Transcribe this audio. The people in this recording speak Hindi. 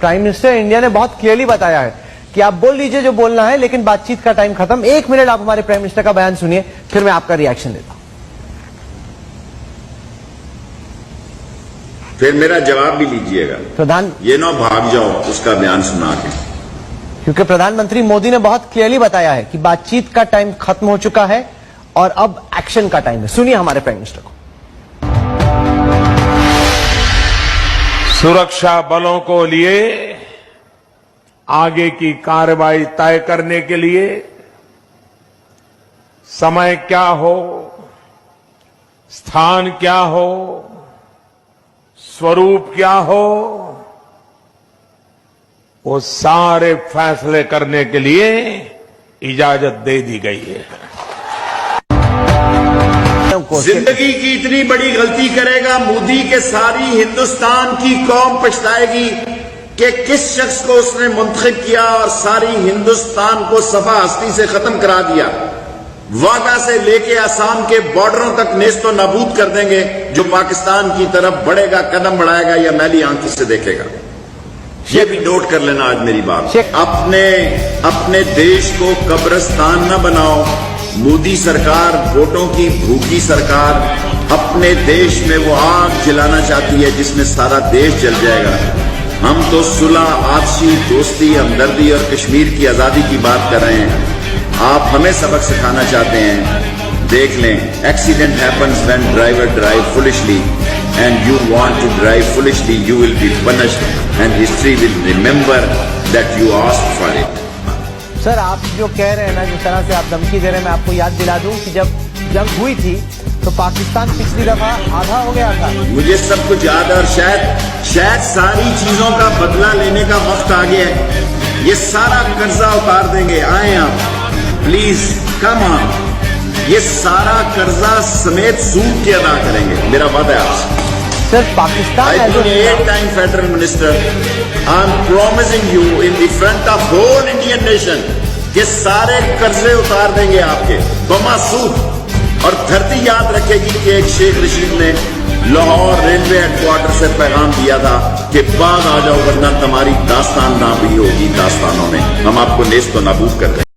प्राइम मिनिस्टर इंडिया ने बहुत क्लियरली बताया है कि आप बोल लीजिए जो बोलना है, लेकिन बातचीत का टाइम खत्म। 1 मिनट आप हमारे प्राइम मिनिस्टर का बयान सुनिए, फिर मैं आपका रिएक्शन लेता हूं। फिर मेरा जवाब भी लीजिएगा। ये ना भाग जाओ उसका बयान सुना के, क्योंकि प्रधानमंत्री मोदी ने बहुत क्लियरली बताया है कि बातचीत का टाइम खत्म हो चुका है और अब एक्शन का टाइम है। सुनिए हमारे प्राइम मिनिस्टर को। सुरक्षा बलों को लिए आगे की कार्रवाई तय करने के लिए समय क्या हो, स्थान क्या हो, स्वरूप क्या हो, वो सारे फैसले करने के लिए इजाजत दे दी गई है। जिंदगी की इतनी बड़ी गलती करेगा मोदी के सारी हिंदुस्तान की कौम पछताएगी कि किस शख्स को उसने मुंतखब किया और सारी हिंदुस्तान को सफा हस्ती से खत्म करा दिया। वाघा से लेके आसाम के बॉर्डरों तक नेस्तो नाबूद कर देंगे। जो पाकिस्तान की तरफ बढ़ेगा, कदम बढ़ाएगा या मैली आंखों से देखेगा। ये भी नोट कर लेना आज मेरी बात। अपने देश को कब्रिस्तान न बनाओ। मोदी सरकार वोटों की भूखी सरकार अपने देश में वो आग जलाना चाहती है जिसमें सारा देश जल जाएगा। हम तो सुलह, आपसी दोस्ती, हमदर्दी और कश्मीर की आजादी की बात कर रहे हैं। आप हमें सबक सिखाना चाहते हैं। देख लें, accident happens when driver drive foolishly and you want to drive foolishly, you will be punished and history will remember that you asked for it. Sir, आप जो कह रहे हैं ना, जिस तरह से आप धमकी दे रहे हैं, मैं आपको याद दिला दूं कि जब जंग हुई थी तो पाकिस्तान पिछली दफा आधा हो गया था। मुझे सब कुछ याद है और शायद सारी चीजों का बदला लेने का वक्त आ गया है। ये सारा कर्जा उतार देंगे। आए आप प्लीज, कम ऑन। ये सारा कर्जा समेत सूद के अदा करेंगे, मेरा वादा है आपसे। Sir, Pakistan I being 8-time federal minister, I'm promising you in the front of whole Indian nation कि सारे कर्जे उतार देंगे आपके बमासूद। और धरती याद रखेगी कि एक शेख रशीद ने लाहौर रेलवे हेडक्वार्टर से पैगाम दिया था कि बाग आ जाओ वरना तुम्हारी दास्तान ना भी होगी दास्तानों में। हम आपको नेस्त नाबूद कर देंगे।